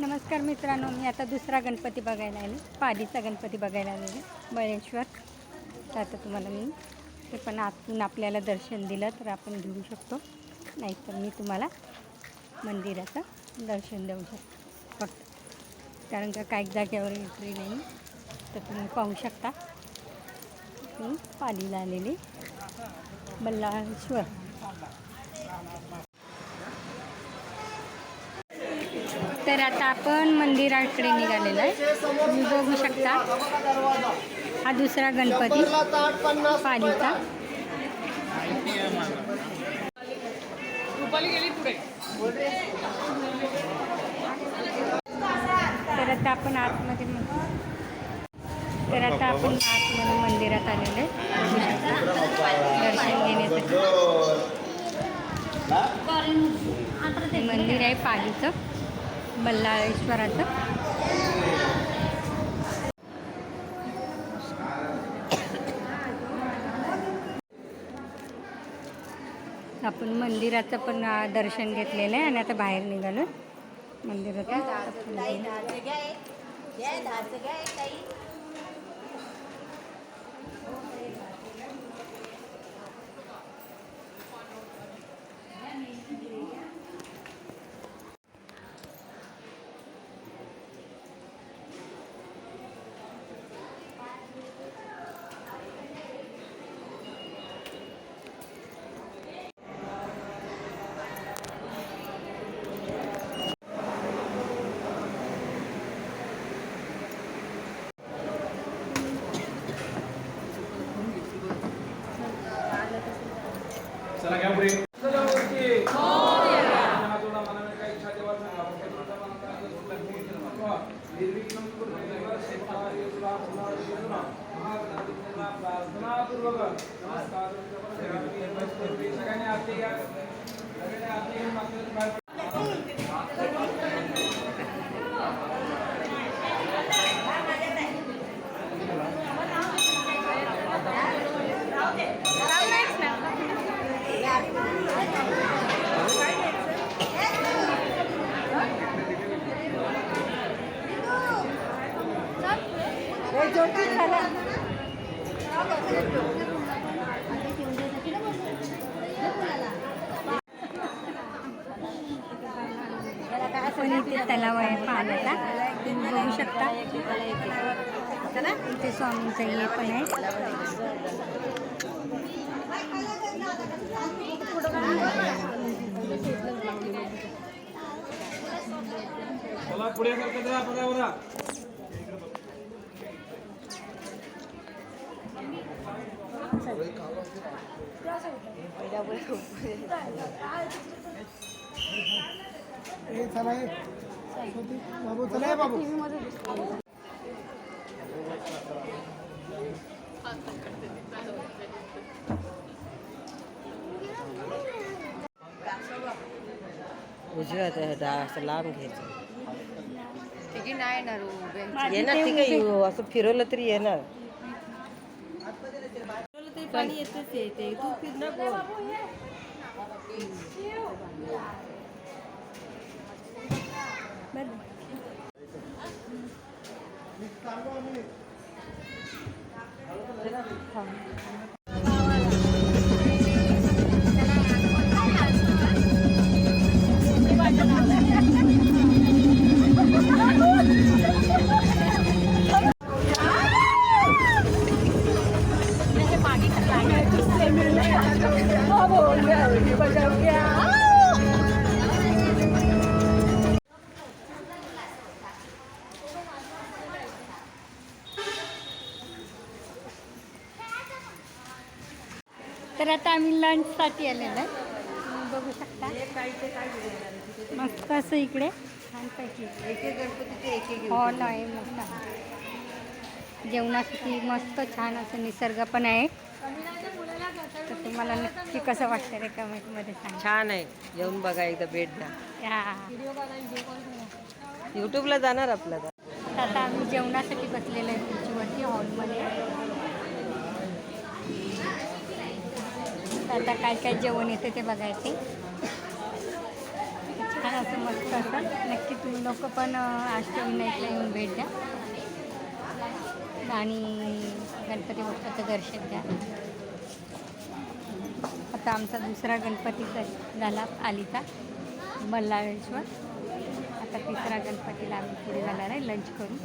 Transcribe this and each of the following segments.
नमस्कार मित्रांनो, मी आता दुसरा गणपती बघायला आले, पालीचा गणपती बघायला आलेले बळेश्वर. तर आता तुम्हाला मी ते पण आतून आपल्याला दर्शन दिलं तर आपण घेऊ शकतो, नाहीतर मी तुम्हाला मंदिराचं दर्शन देऊ शकतो फक्त, कारण का काही जागेवर एंट्री नाही. तर तुम्ही पाहू शकता मी पालीला आलेली बल्लाळेश्वर. तर आता आपण मंदिराकडे निघालेलो आहे. तुम्ही बघू शकता हा दुसरा गणपती पालीचा. तर आता आपण आतमध्ये मंदिरात आलेलो आहे. बघू शकता दर्शन घेण्यासाठी. मंदिर आहे पालीचं, बल्लाळेश्वराचं. आपण मंदिराचं पण दर्शन घेतलेलं आहे आणि आता बाहेर निघालो मंदिरातून. चला घ्या पुढे. आपण इथे तलाव आहे पाण्याचा, तुम्ही बघू शकता. इथे स्वामींचं हे पण आहे. पुढे पदावरा. बाबू चला बाबू. उजव्या असं लांब घ्यायचं. नाही येणार ती काही असं फिरवलं तरी येणार. पाणी येतच येते. तू फिरणार तर आता आम्ही लंचसाठी आलेलो आहे. तुम्ही बघू शकता मस्त असं इकडे छानपैकी हॉल आहे मोठा. जेवणासाठी मस्त छान असं निसर्ग पण आहे. तर तुम्हाला नक्की कसं वाटतं रे कमेंटमध्ये सांगा. छान आहे, येऊन बघा एकदा, भेट द्या. यूट्यूबला जाणार आपल्याला. आता आम्ही जेवणासाठी बसलेलो आहे खुर्चीवरती हॉलमध्ये. आता काय काय जेवण येते ते बघायचे. छान असं मस्त असं नक्की तुम्ही लोक पण अष्टविनायकला येऊन भेट द्या आणि गणपती बाप्पाचं दर्शन घ्या. आता आमचा दुसरा गणपती झाला आलीचा मल्हारेश्वर. आता तिसरा गणपतीला आम्ही पुढे जाणार आहे लंच करू.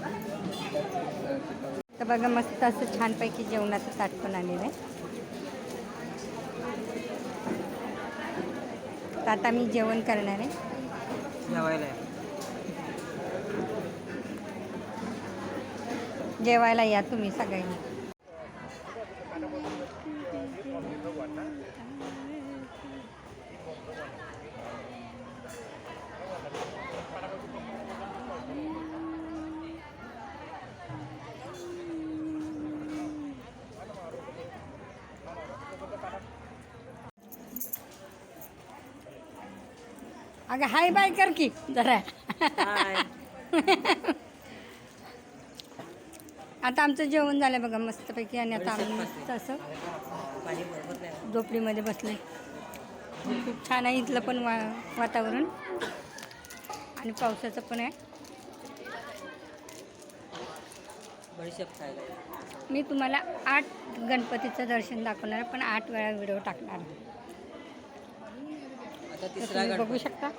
तर बघा मस्त असं छानपैकी जेवणाचं ताट पण आलेलं आहे. तर आता मी जेवण करणार आहे. जेवायला या तुम्ही सगळ्यांनी. अगं हाय बाय कर की जरा. आता आमचं जेवण झालं बघा मस्तपैकी आणि आता आम्ही मस्त असं झोपडीमध्ये बसले. खूप छान आहे इथलं पण वातावरण आणि पावसाचं पण आहे. मी तुम्हाला 8 गणपतीचं दर्शन दाखवणार पण 8 वेळा व्हिडिओ टाकणार. तुम्ही बघू शकता.